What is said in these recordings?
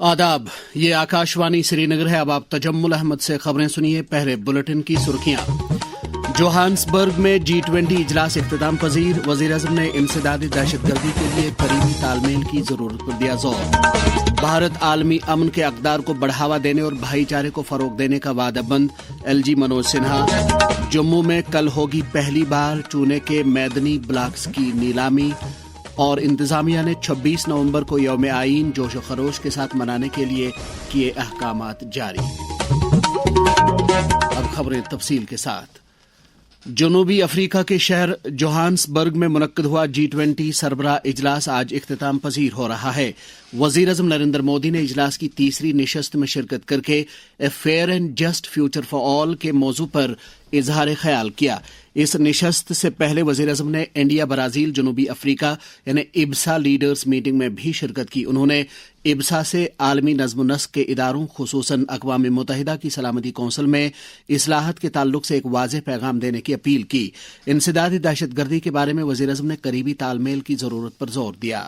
आदाब, ये आकाशवाणी श्रीनगर है। अब आप तजम्मुल अहमद से खबरें सुनिए। पहले बुलेटिन की सुर्खियां। जोहान्सबर्ग में G20 इजलास इख्तिताम पजीर। वज़ीर-ए-आज़म ने इंसदादी दहशतगर्दी के लिए करीबी तालमेल की जरूरत पर दिया जोर। भारत आलमी अमन के अक़दार को बढ़ावा देने और भाईचारे को फरोग देने का वादाबंद। LG मनोज सिन्हा। जम्मू में कल होगी पहली बार चूने के मैदनी ब्लॉक्स की नीलामी। और इंतजामिया ने 26 नवंबर को यौम आईन जोश खरोश के साथ मनाने के लिए किए अहकामात जारी। अब खबरें तफसील के साथ। जनूबी अफ्रीका के शहर जोहान्सबर्ग में मुनक्किद हुआ G20 सरबराह इजलास आज इख्तिताम पजीर हो रहा है। वज़ीर-ए-आज़म नरेंद्र मोदी ने इजलास की तीसरी निशस्त में शिरकत करके a fair and just future for all के मौजू पर इजहार ख्याल किया। इस निशस्त से पहले वज़ीर-ए-आज़म ने इंडिया, ब्राजील, जनूबी अफ्रीका यानी इब्सा लीडर्स मीटिंग में भी शिरकत की। उन्होंने इब्सा से आलमी नज़्म नस्क के इदारों खुसूसन अक़वाम मुत्तहिदा की सलामती कौंसिल में इस्लाहत के ताल्लुक से एक वाज़ेह पैगाम देने की अपील की। इंसदादी दहशतगर्दी के बारे में वज़ीर-ए-आज़म ने करीबी तालमेल की ज़रूरत पर जोर दिया।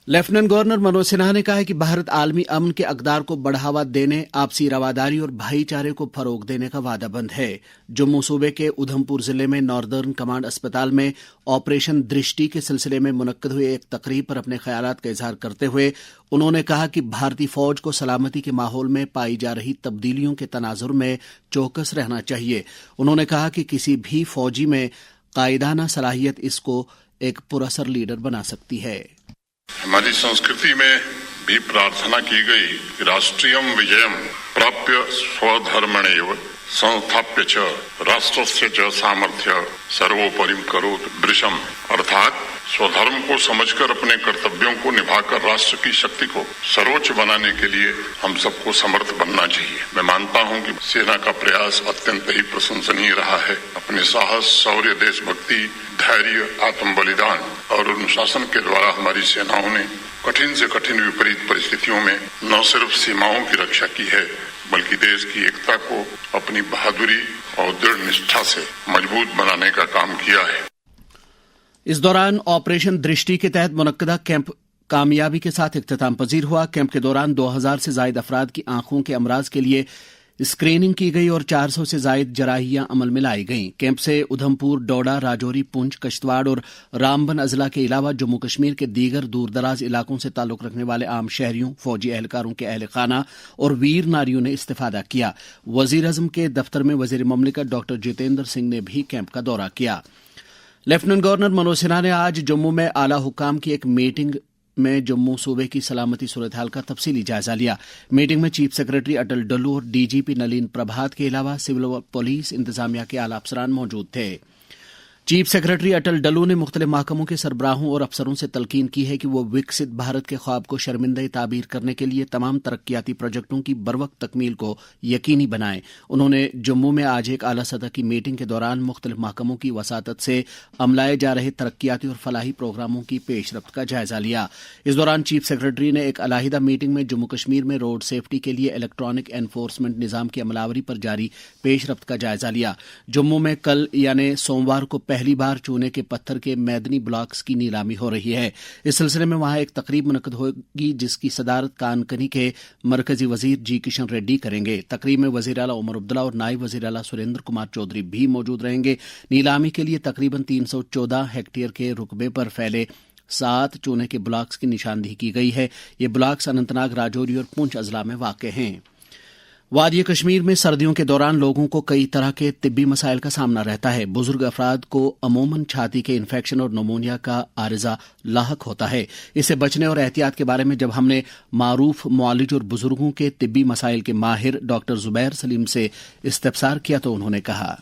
लेफ्टिनेंट गवर्नर मनोज सिन्हा ने कहा है कि भारत आलमी अमन के अक़दार को बढ़ावा देने, आपसी रवादारी और भाईचारे को फरोग देने का वादाबंद है। जम्मू सूबे के उधमपुर जिले में नॉर्दर्न कमांड अस्पताल में ऑपरेशन दृष्टि के सिलसिले में मुनक्किद हुए एक तकरीब पर अपने ख्यालात का इजहार करते हुए उन्होंने कहा कि भारतीय फौज को सलामती के माहौल में पाई जा रही तब्दीलियों के तनाजुर में चौकस रहना चाहिए। उन्होंने कहा कि किसी भी फौजी में कायदाना सलाहियत इसको एक पुरअसर लीडर बना सकती है। हमारी संस्कृति में भी प्रार्थना की गई कि राष्ट्रीयम विजयम प्राप्य स्वधर्मणेव संस्थाप्य च राष्ट्रस्य च सामर्थ्य सर्वोपरि करोत वृषम, अर्थात स्वधर्म को समझकर अपने कर्तव्यों को निभाकर राष्ट्र की शक्ति को सर्वोच्च बनाने के लिए हम सबको समर्थ बनना चाहिए। मैं मानता हूं कि सेना का प्रयास अत्यंत ही प्रशंसनीय रहा है। अपने साहस, शौर्य, देशभक्ति, धैर्य, आत्म बलिदान और अनुशासन के द्वारा हमारी सेनाओं ने कठिन से कठिन विपरीत परिस्थितियों में न सिर्फ सीमाओं की रक्षा की है बल्कि देश की एकता को अपनी बहादुरी और दृढ़ निष्ठा से मजबूत बनाने का काम किया है। इस दौरान ऑपरेशन दृष्टि के तहत मुनक्किदा कैंप कामयाबी के साथ इख्तिताम पजीर हुआ। कैंप के दौरान 2000 से जायद अफराद की आंखों के अमराज के लिए स्क्रीनिंग की गई और 400 से जायद जराहियां अमल में लाई गईं। कैंप से उधमपुर, डोडा, राजौरी, पुंछ, किश्तवाड़ और रामबन अजला के अलावा जम्मू कश्मीर के दीगर दूर दराज इलाकों से ताल्लुक रखने वाले आम शहरियों, फौजी एहलकारों के अहल खाना और वीर नारियों ने इस्तेफादा किया। वज़ीर-ए-आज़म के दफ्तर में वज़ीर ममलिकत डॉक्टर जितेंद्र सिंह ने भी कैंप का दौरा किया। लेफ्टिनेंट गवर्नर मनोज सिन्हा ने आज जम्मू में आला हुकाम की एक मीटिंग में जम्मू सूबे की सलामती सूरत हाल का तफसीली जायजा लिया। मीटिंग में चीफ सेक्रेटरी अटल डल्लू और DGP नलीन प्रभात के अलावा सिविल पुलिस, इंतजामिया के आला अफसरान मौजूद थे। चीफ सेक्रेटरी अटल डल्लू ने मुख्तलिफ महकमों के सरबराहों और अफसरों से तलकीन की है कि वो विकसित भारत के ख्वाब को शर्मिंदा ताबीर करने के लिए तमाम तरक्याती प्रोजेक्टों की बरवक्त तकमील को यकीनी बनाएं। उन्होंने जम्मू में आज एक आला सतह की मीटिंग के दौरान मुख्तलिफ महकमों की वसातत से अमलाए जा रहे तरक्याती और फलाही प्रोग्रामों की पेशरफ्त का जायजा लिया। इस दौरान चीफ सेक्रेटरी ने एक अलहदा मीटिंग में जम्मू कश्मीर में रोड सेफ्टी के लिए इलेक्ट्रॉनिक एनफोर्समेंट निज़ाम की अमलावरी पर जारी पेशरफ्त का जायजा लिया। जम्मू में कल यानी सोमवार को पहली बार चूने के पत्थर के मैदनी ब्लॉक्स की नीलामी हो रही है। इस सिलसिले में वहां एक तकरीब मुनक्किद होगी जिसकी सदारत कानकनी के मरकजी वजीर जी किशन रेड्डी करेंगे। तकरीब में वजीर आला उमर अब्दुल्ला और नायब वजीर आला सुरेंद्र कुमार चौधरी भी मौजूद रहेंगे। नीलामी के लिए तकरीबन 314 हेक्टेयर के रुकबे पर फैले 7 चूने के ब्लॉक्स की निशानदेही की गई है। ये ब्लॉक्स अनंतनाग, राजौरी और पुंछ अजला में वाक़ हैं। वादी कश्मीर में सर्दियों के दौरान लोगों को कई तरह के तिब्बी मसाइल का सामना रहता है। बुजुर्ग अफराद को अमूमन छाती के इन्फेक्शन और नमूनिया का आरिजा लाहक होता है। इससे बचने और एहतियात के बारे में जब हमने मारूफ मुआलिज और बुजुर्गों के तिब्बी मसाइल के माहिर डॉक्टर जुबैर सलीम से इस्तफसार किया तो उन्होंने कहा,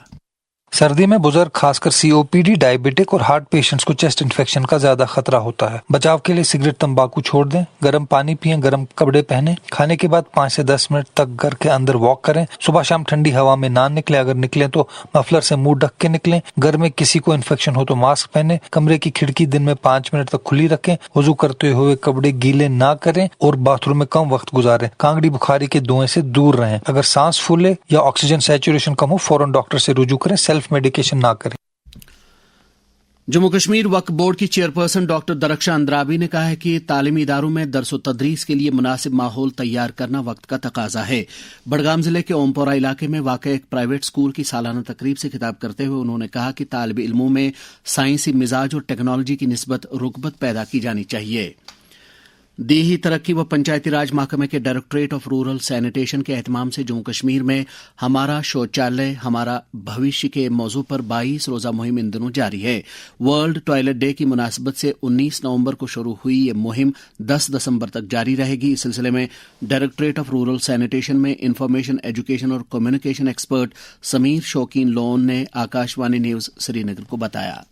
सर्दी में बुजुर्ग खासकर COPD, डायबिटिक और हार्ट पेशेंट्स को चेस्ट इन्फेक्शन का ज्यादा खतरा होता है। बचाव के लिए सिगरेट, तंबाकू छोड़ दें, गर्म पानी पिएं, गर्म कपड़े पहनें, खाने के बाद 5 से 10 मिनट तक घर के अंदर वॉक करें, सुबह शाम ठंडी हवा में ना निकले, अगर निकले तो मफलर से मुंह ढक के निकलें, घर में किसी को इन्फेक्शन हो तो मास्क पहने, कमरे की खिड़की दिन में 5 मिनट तक खुली रखें, वुजू करते हुए कपड़े गीले ना करें और बाथरूम में कम वक्त गुजारें, कांगड़ी बुखारी के धुएं से दूर रहें। अगर सांस फूले या ऑक्सीजन सैचुरेशन कम हो फौरन डॉक्टर से रुजू करें, सेल्फ मेडिकेशन ना करें। जम्मू कश्मीर वक्फ बोर्ड की चेयरपर्सन डॉक्टर दरख्शां अंद्राबी ने कहा है कि तालीमी इदारों में दरस व तदरीस के लिए मुनासिब माहौल तैयार करना वक्त का तकाजा है। बड़गाम जिले के ओमपोरा इलाके में वाक़ एक प्राइवेट स्कूल की सालाना तकरीब से खिताब करते हुए उन्होंने कहा कि तालिब इल्मों में साइंसी मिजाज और टेक्नोलॉजी की निस्बत रुग़बत पैदा की जानी चाहिए। दीही तरक्की व पंचायती राज महकमे के डायरेक्टरेट ऑफ रूरल सैनिटेशन के एहतमाम से जम्मू कश्मीर में हमारा शौचालय हमारा भविष्य के मौजू पर 22 रोजा मुहिम इन दिनों जारी है। वर्ल्ड टॉयलेट डे की मुनासबत से 19 नवंबर को शुरू हुई ये मुहिम 10 दिसंबर तक जारी रहेगी। इस सिलसिले में डायरेक्टरेट ऑफ रूरल सैनिटेशन में इंफॉर्मेशन एजुकेशन और कम्युनिकेशन एक्सपर्ट समीर शौकीन लोन ने आकाशवाणी न्यूज श्रीनगर को बताया।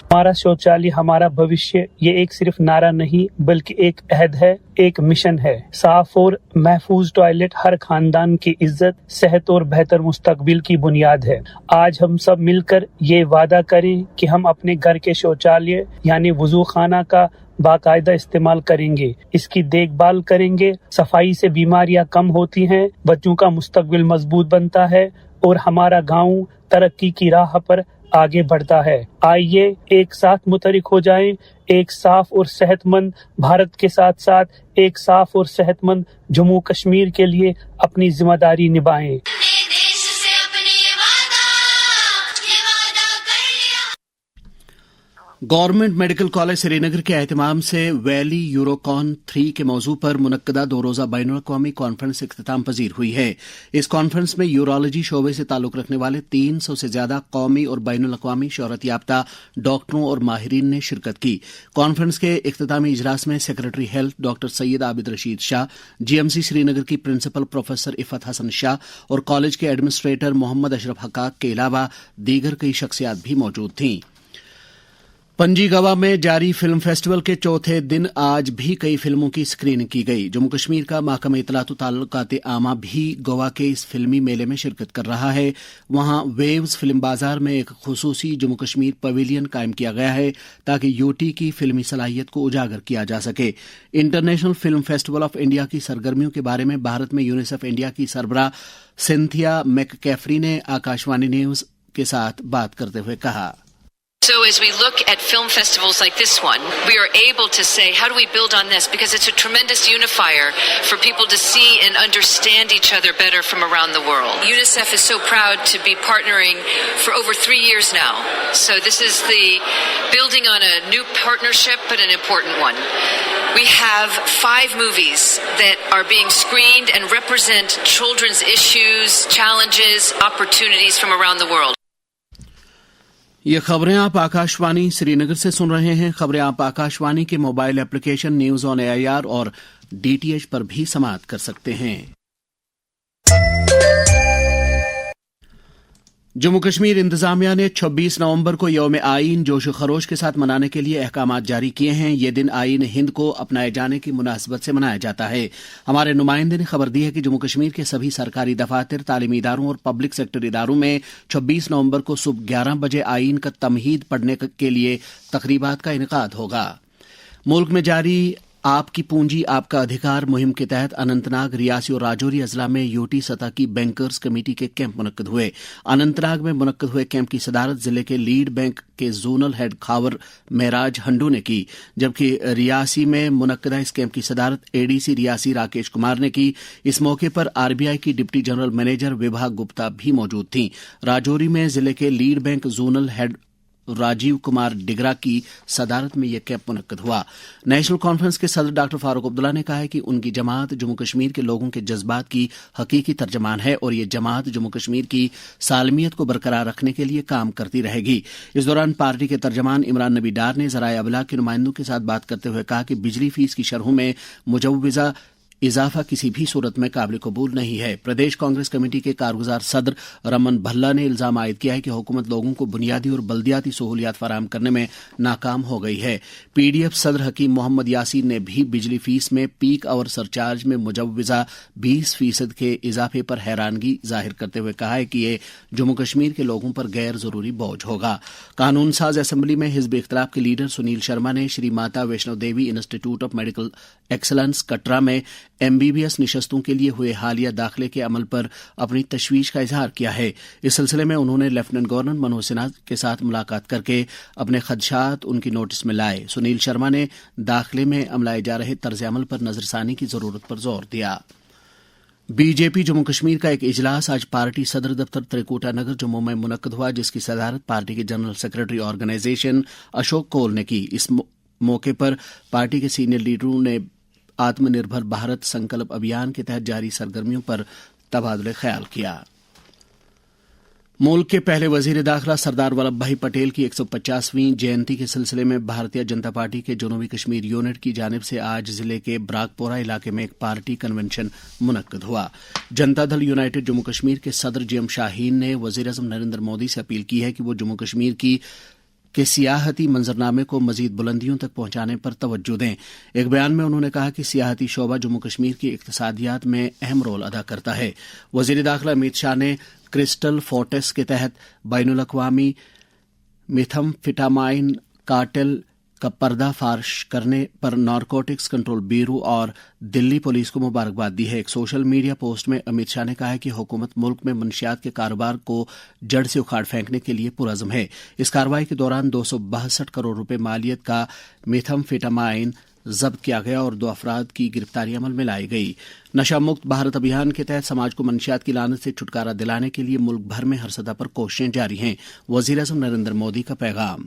हमारा शौचालय हमारा भविष्य ये एक सिर्फ नारा नहीं बल्कि एक अहद है, एक मिशन है। साफ और महफूज टॉयलेट हर खानदान की इज्जत, सेहत और बेहतर मुस्तकबिल की बुनियाद है। आज हम सब मिलकर ये वादा करें कि हम अपने घर के शौचालय यानी वुजू खाना का बाकायदा इस्तेमाल करेंगे, इसकी देखभाल करेंगे। सफाई से बीमारियां कम होती हैं, बच्चों का मुस्तकबिल मजबूत बनता है और हमारा गाँव तरक्की की राह पर आगे बढ़ता है। आइए एक साथ मुतहरिक हो जाएं, एक साफ और सेहतमंद भारत के साथ साथ एक साफ और सेहतमंद जम्मू कश्मीर के लिए अपनी जिम्मेदारी निभाएं। गवर्नमेंट मेडिकल कॉलेज श्रीनगर के एहतमाम से वैली यूरोकॉन 3 के मौजू पर मुनक्कदा 2 रोजा बैनुल-अक़वामी कॉन्फ्रेंस इख्तिताम पजीर हुई है। इस कॉन्फ्रेंस में यूरोलॉजी शोबे से ताल्लुक रखने वाले 300 से ज्यादा कौमी और बैनुल-अक़वामी शोहरत याफ्ता डॉक्टरों और माहिरीन ने शिरकत की। कॉन्फ्रेंस के इख्तितामी इजलास में secretary health doctor Syed Abid Rashid Shah, GMC Srinagar की प्रिंसिपल प्रोफेसर इफ़त हसन शाह और कॉलेज के एडमिनिस्ट्रेटर मोहम्मद अशरफ हकाक के अलावा दीगर कई शख्सियात भी मौजूद थीं। पंजीगवा में जारी फिल्म फेस्टिवल के चौथे दिन आज भी कई फिल्मों की स्क्रीनिंग की गई। जम्मू कश्मीर का महकमा इत्तलात व ताल्लुकात आमा भी गोवा के इस फिल्मी मेले में शिरकत कर रहा है। वहां वेव्स फिल्म बाजार में एक खुसूसी जम्मू कश्मीर पवेलियन कायम किया गया है ताकि यूटी की फिल्मी सलाहियत को उजागर किया जा सके। International film festival of India की सरगर्मियों के बारे में भारत में यूनिसेफ इंडिया की सरबराह सिंथिया मैककैफरी ने आकाशवाणी न्यूज के साथ बात करते हुए कहा। So as we look at film festivals like this one, we are able to say, how do we build on this? Because it's a tremendous unifier for people to see and understand each other better from around the world. UNICEF is so proud to be partnering for over 3 years now. So this is the building on a new partnership, but an important one. We have 5 movies that are being screened and represent children's issues, challenges, opportunities from around the world. ये खबरें आप आकाशवाणी श्रीनगर से सुन रहे हैं। खबरें आप आकाशवाणी के mobile application news on AIR और डीटीएच पर भी समाअत कर सकते हैं। जम्मू कश्मीर इंतजामिया ने 26 नवंबर को यौम आईन जोश खरोश के साथ मनाने के लिए अहकामात जारी किए हैं। ये दिन आईन हिंद को अपनाए जाने की मुनासबत से मनाया जाता है। हमारे नुमाइंदे ने खबर दी है कि जम्मू कश्मीर के सभी सरकारी दफातर, तालीमी इदारों और पब्लिक सेक्टर इदारों में 26 नवंबर को सुबह 11 बजे आईन का तमहीद पढ़ने के लिए तकरीबात का इनेकाद होगा। मुल्क में जारी आपकी पूंजी आपका अधिकार मुहिम के तहत अनंतनाग, रियासी और राजौरी अजला में यूटी सतह की बैंकर्स कमेटी के कैंप मुनक्कद हुए। अनंतनाग में मुनक्कद हुए कैंप की सदारत जिले के लीड बैंक के जोनल हेड खावर महराज हंडू ने की, जबकि रियासी में मुनक्कदा इस कैंप की सदारत एडीसी रियासी राकेश कुमार ने की। इस मौके पर आरबीआई की deputy general manager Vibha Gupta भी मौजूद थीं। राजौरी में जिले के lead bank zonal head Rajiv Kumar Digra की सदारत में यह कैंप मुनक्कद हुआ। नेशनल कॉन्फ्रेंस के सदर डॉक्टर फारूक अब्दुल्ला ने कहा है कि उनकी जमात जम्मू कश्मीर के लोगों के जज्बात की हकीकी तर्जमान है और ये जमात जम्मू कश्मीर की सालमियत को बरकरार रखने के लिए काम करती रहेगी। इस दौरान पार्टी के तर्जमान इमरान नबी डार ने ज़राए अबलाग के नुमाइंदों के साथ बात करते हुए कहा कि बिजली फीस की शरहों में मुजव्वज़ा इजाफा किसी भी सूरत में काबिल कबूल नहीं है। प्रदेश कांग्रेस कमेटी के कारगुजार सदर रमन भल्ला ने इल्जाम आयद किया है कि हुकूमत लोगों को बुनियादी और बल्दियाती सहूलियात फराहम करने में नाकाम हो गई है। पीडीएफ सदर हकीम मोहम्मद यासीन ने भी बिजली फीस में पीक आवर सरचार्ज में मुजव्वज़ा 20% के इजाफे पर हैरानगी जाहिर करते हुए कहा है कि ये जम्मू कश्मीर के लोगों पर गैर जरूरी बोझ होगा। कानून साज असेंबली में हिज़्ब इख्तिलाफ के लीडर सुनील शर्मा ने Shri Mata Vaishno Devi institute of medical excellence Katra में MBBS نشستوں کے لیے ہوئے حالیہ داخلے کے عمل پر اپنی تشویش کا اظہار کیا ہے۔ اس سلسلے میں انہوں نے لیفٹیننٹ گورنر منوج سنہا کے ساتھ ملاقات کر کے اپنے خدشات ان کی نوٹس میں لائے۔ سنیل شرما نے داخلے میں عملائے جا رہے طرز عمل پر نظر ثانی کی ضرورت پر زور دیا۔ BJP جموں کشمیر کا ایک اجلاس آج پارٹی صدر دفتر تریکوٹا نگر جموں میں منعقد ہوا، جس کی صدارت پارٹی کے جنرل سیکرٹری آرگنائزیشن اشوک کول نے کی۔ اس موقع پر پارٹی کے سینئر لیڈروں نے آتم نربھر بھارت سنکلپ ابھیان کے تحت جاری سرگرمیوں پر تبادلہ خیال کیا۔ ملک کے پہلے وزیر داخلہ سردار ولبھ بھائی پٹیل کی 150ویں جینتی کے سلسلے میں بھارتیہ جنتا پارٹی کے جنوبی کشمیر یونٹ کی جانب سے آج ضلع کے براکپورہ علاقے میں ایک پارٹی کنونشن منعقد ہوا۔ جنتا دل یونائیٹڈ جموں کشمیر کے صدر GM شاہین نے وزیر اعظم نریندر مودی سے اپیل کی ہے کہ وہ جموں کشمیر کے سیاحتی منظرنامے کو مزید بلندیوں تک پہنچانے پر توجہ دیں۔ ایک بیان میں انہوں نے کہا کہ سیاحتی شعبہ جموں کشمیر کی اقتصادیات میں اہم رول ادا کرتا ہے۔ وزیر داخلہ امیت شاہ نے کرسٹل فورٹس کے تحت بین الاقوامی میتھم فیٹامائن کارٹل کا پردہ فاش کرنے پر نارکوٹکس کنٹرول بیورو اور دلی پولیس کو مبارکباد دی ہے۔ ایک سوشل میڈیا پوسٹ میں امیت شاہ نے کہا ہے کہ حکومت ملک میں منشیات کے کاروبار کو جڑ سے اکھاڑ پھینکنے کے لیے پرعزم ہے۔ اس کارروائی کے دوران 262 کروڑ روپے مالیت کا میتھم فیٹامائن ضبط کیا گیا اور 2 افراد کی گرفتاری عمل میں لائی گئی۔ نشہ مکت بھارت ابھیان کے تحت سماج کو منشیات کی لعنت سے چھٹکارا دلانے کے لیے ملک بھر میں ہر سطح پر کوششیں جاری ہیں۔ وزیر اعظم نریندر مودی کا پیغام۔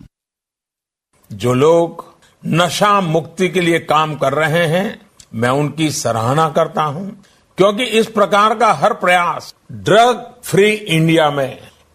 جو لوگ نشہ مکتی کے لیے کام کر رہے ہیں میں ان کی سراہنا کرتا ہوں، کیونکہ اس پرکار کا ہر پریاس ڈرگ فری انڈیا میں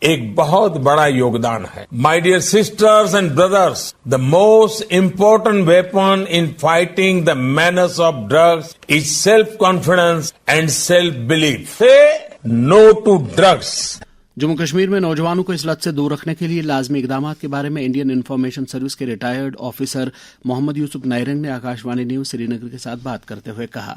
ایک بہت بڑا یوگدان ہے۔ My dear sisters and brothers, the most important weapon in fighting the means of drugs is self confidence and self belief. سے نو ٹو ڈرگس۔ جموں کشمیر میں نوجوانوں کو اس لت سے دور رکھنے کے لیے لازمی اقدامات کے بارے میں انڈین انفارمیشن سروس کے ریٹائرڈ آفیسر محمد یوسف نیرنگ نے آکاشوانی نیوز سری نگر کے ساتھ بات کرتے ہوئے کہا۔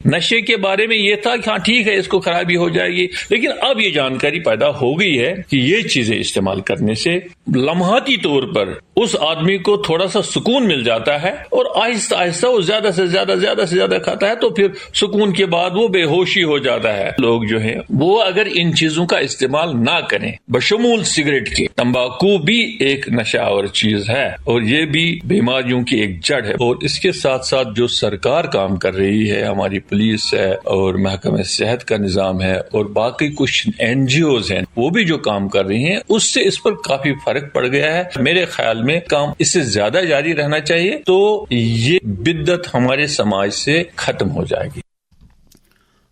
نشے کے بارے میں یہ تھا کہ ہاں ٹھیک ہے اس کو خرابی ہو جائے گی، لیکن اب یہ جانکاری پیدا ہو گئی ہے کہ یہ چیزیں استعمال کرنے سے لمحاتی طور پر اس آدمی کو تھوڑا سا سکون مل جاتا ہے اور آہستہ آہستہ وہ زیادہ سے زیادہ کھاتا ہے تو پھر سکون کے بعد وہ بے ہوشی ہو جاتا ہے۔ لوگ جو ہیں وہ اگر ان چیزوں کا استعمال نہ کریں، بشمول سگریٹ کے، تمباکو بھی ایک نشہ آور چیز ہے اور یہ بھی بیماریوں کی ایک جڑ ہے، اور اس کے ساتھ ساتھ جو سرکار کام کر رہی ہے، ہماری پولیس ہے اور محکمہ صحت کا نظام ہے اور باقی کچھ NGOs ہیں، وہ بھی جو کام کر رہی ہیں، اس سے اس پر کافی فرق پڑ گیا ہے۔ میرے خیال میں کام اس سے زیادہ جاری رہنا چاہیے تو یہ بدعت ہمارے سماج سے ختم ہو جائے گی۔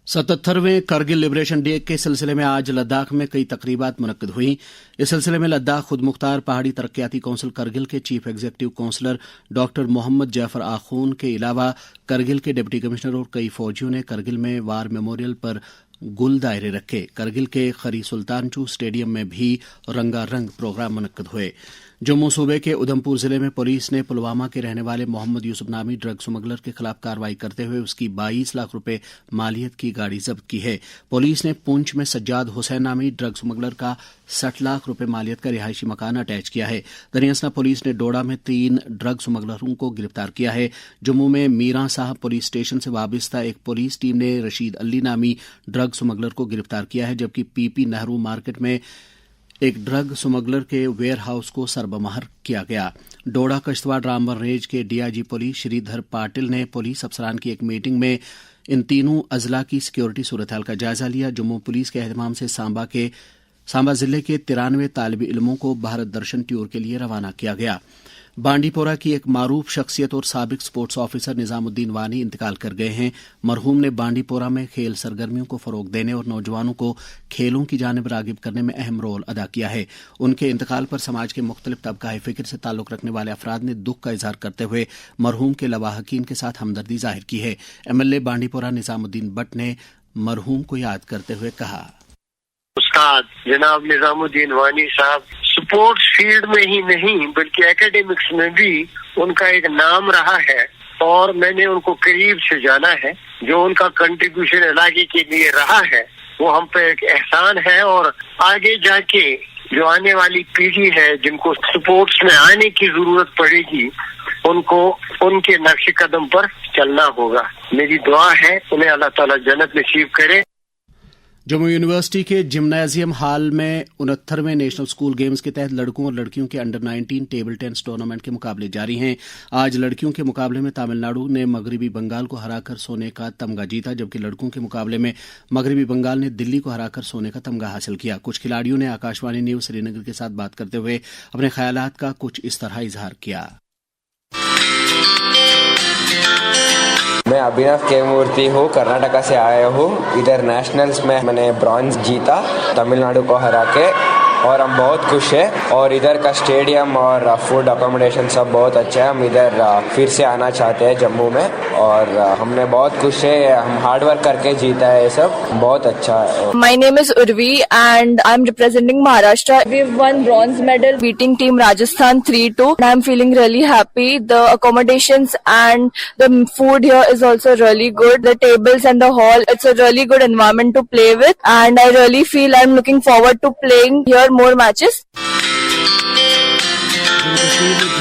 77ویں کرگل لبریشن ڈے کے سلسلے میں آج لداخ میں کئی تقریبات منعقد ہوئیں۔ اس سلسلے میں لداخ خود مختار پہاڑی ترقیاتی کونسل کرگل کے چیف ایگزیکٹو کونسلر ڈاکٹر محمد جعفر آخون کے علاوہ کرگل کے ڈپٹی کمشنر اور کئی فوجیوں نے کرگل میں وار میموریل پر گل دائرے رکھے۔ کرگل کے خری سلطان چو اسٹیڈیم میں بھی رنگا رنگ پروگرام منعقد ہوئے۔ جموں صوبے کے ادھمپور ضلع میں پولیس نے پلوامہ کے رہنے والے محمد یوسف نامی ڈرگ سمگلر کے خلاف کارروائی کرتے ہوئے اس کی 22 لاکھ روپے مالیت کی گاڑی ضبط کی ہے۔ پولیس نے پونچھ میں سجاد حسین نامی ڈرگ سمگلر کا 60 لاکھ روپے مالیت کا رہائشی مکان اٹیچ کیا ہے۔ دریاسنا پولیس نے ڈوڈا میں 3 ڈرگ سمگلروں کو گرفتار کیا ہے۔ جموں میں میراں صاحب پولیس اسٹیشن سے وابستہ ایک پولیس ٹیم نے رشید علی نامی ڈرگ سمگلر کو گرفتار کیا ہے، جبکہ پی نہرو مارکیٹ میں ایک ڈرگ سمگلر کے ویئر ہاؤس کو سربمہر کیا گیا۔ ڈوڈا کشتواڑ رامبن رینج کے DIG پولیس شری دھر پاٹل نے پولیس افسران کی ایک میٹنگ میں ان تینوں اضلاع کی سیکیورٹی صورتحال کا جائزہ لیا۔ جموں پولیس کے اہتمام سے سامبا ضلع کے 93 طالب علموں کو بھارت درشن ٹور کے لیے روانہ کیا گیا۔ بانڈی پورہ کی ایک معروف شخصیت اور سابق سپورٹس آفیسر نظام الدین وانی انتقال کر گئے ہیں۔ مرحوم نے بانڈی پورہ میں کھیل سرگرمیوں کو فروغ دینے اور نوجوانوں کو کھیلوں کی جانب راغب کرنے میں اہم رول ادا کیا ہے۔ ان کے انتقال پر سماج کے مختلف طبقہ فکر سے تعلق رکھنے والے افراد نے دکھ کا اظہار کرتے ہوئے مرحوم کے لواحقین کے ساتھ ہمدردی ظاہر کی ہے۔ MLA بانڈی پورہ نظام الدین بٹ نے مرحوم کو یاد کرتے ہوئے کہا، استاد جناب نظام الدین وانی صاحب سپورٹس فیلڈ میں ہی نہیں بلکہ ایکیڈیمکس میں بھی ان کا ایک نام رہا ہے اور میں نے ان کو قریب سے جانا ہے۔ جو ان کا کنٹریبیوشن علاقے کے لیے رہا ہے وہ ہم پہ ایک احسان ہے، اور آگے جا کے جو آنے والی پیڑھی ہے جن کو سپورٹس میں آنے کی ضرورت پڑے گی उनको उनके नक्श कदम पर चलना होगा। मेरी दुआ है उन्हें अल्लाह ताला जन्नत नसीब करे। जम्मू यूनिवर्सिटी के जिम्नाजियम हॉल में 69वें नेशनल स्कूल गेम्स के तहत लड़कों और लड़कियों के अंडर 19 टेबल टेनिस टूर्नामेंट के मुकाबले जारी हैं। आज लड़कियों के मुकाबले में तमिलनाडु ने मगरबी बंगाल को हराकर सोने का तमगा जीता, जबकि लड़कों के मुकाबले में मगरबी बंगाल ने दिल्ली को हराकर सोने का तमगा हासिल किया। कुछ खिलाड़ियों ने आकाशवाणी न्यूज श्रीनगर के साथ बात करते हुए अपने ख्यालात का कुछ इस तरह इजहार किया। मैं अभिनव के मूर्ति हूँ, कर्नाटका से आया हूँ। इधर नेशनल्स में मैंने ब्रॉन्ज जीता तमिलनाडु को हरा के, और हम बहुत खुश हैं। और इधर का स्टेडियम और फूड अकोमोडेशन सब बहुत अच्छा है। हम इधर फिर से आना चाहते हैं जम्मू में, और हमने बहुत खुश है। हम हार्ड वर्क करके जीता है, ये सब बहुत अच्छा है। My name is Urvi and I'm representing Maharashtra. We've won bronze medal beating team Rajasthan 3-2. I'm feeling really happy. The accommodations and the food here is also really good. The tables and the hall, it's a really good environment to play with, and I really feel I'm looking forward to playing here more matches.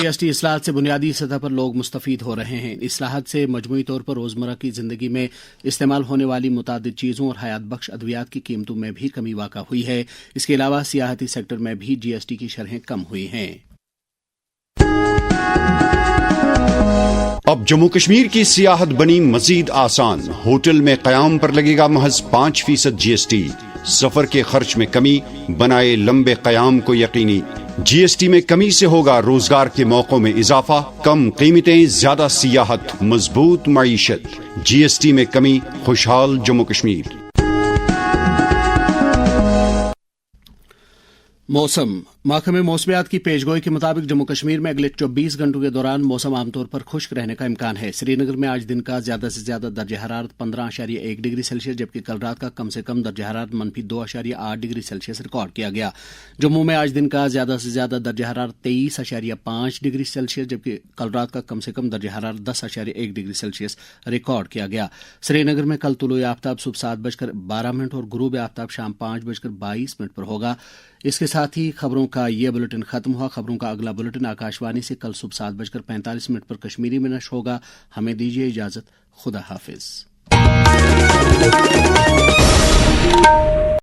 GST इस्लाहत से बुनियादी सतह पर लोग मुस्तफीद हो रहे हैं। इस्लाहत से मजमूई तौर पर रोजमर्रा की जिंदगी में इस्तेमाल होने वाली मुतादिद चीजों और हयात बख्श अद्वियात की कीमतों में भी कमी वाक़ा हुई है। इसके अलावा सियाहती सेक्टर में भी जीएसटी की शरहें कम हुई हैं। अब जम्मू कश्मीर की सियाहत बनी मजीद आसान। होटल में क़याम पर लगेगा महज 5% जीएसटी। सफर के खर्च में कमी, बनाए लंबे क़याम को यकीनी। जीएसटी में कमी से होगा रोजगार के मौकों में इजाफा। कम कीमतें, ज्यादा सियाहत, मजबूत मईशत। जीएसटी में कमी, खुशहाल जम्मू कश्मीर। मौसम। महकमे मौसमियात की पेशगोई के मुताबिक जम्मू कश्मीर में अगले 24 घंटों के दौरान मौसम आमतौर पर खुश्क रहने का इम्कान है। श्रीनगर में आज दिन का ज्यादा से ज्यादा दर्ज हरारत 15.1 डिग्री सेल्सियस, जबकि कल रात का कम से कम दर्ज हरारत -2.8 डिग्री सेल्सियस रिकॉर्ड किया गया। जम्मू में आज दिन का ज्यादा से ज्यादा दर्ज हरारत 23.5 डिग्री सेल्सियस, जबकि कल रात का कम से कम दर्ज हरारत 10.1 डिग्री सेल्सियस रिकॉर्ड किया गया। श्रीनगर में कल तुलुए आफ्ताब सुबह 7:12 और गुरूब आफ्ताब शाम 5:22 पर होगा। इसके साथ ही खबरों का ये बुलेटिन खत्म हुआ। खबरों का अगला बुलेटिन आकाशवाणी से कल सुबह 7:45 पर कश्मीरी में नश्र होगा। हमें दीजिए इजाजत। खुदा हाफिज।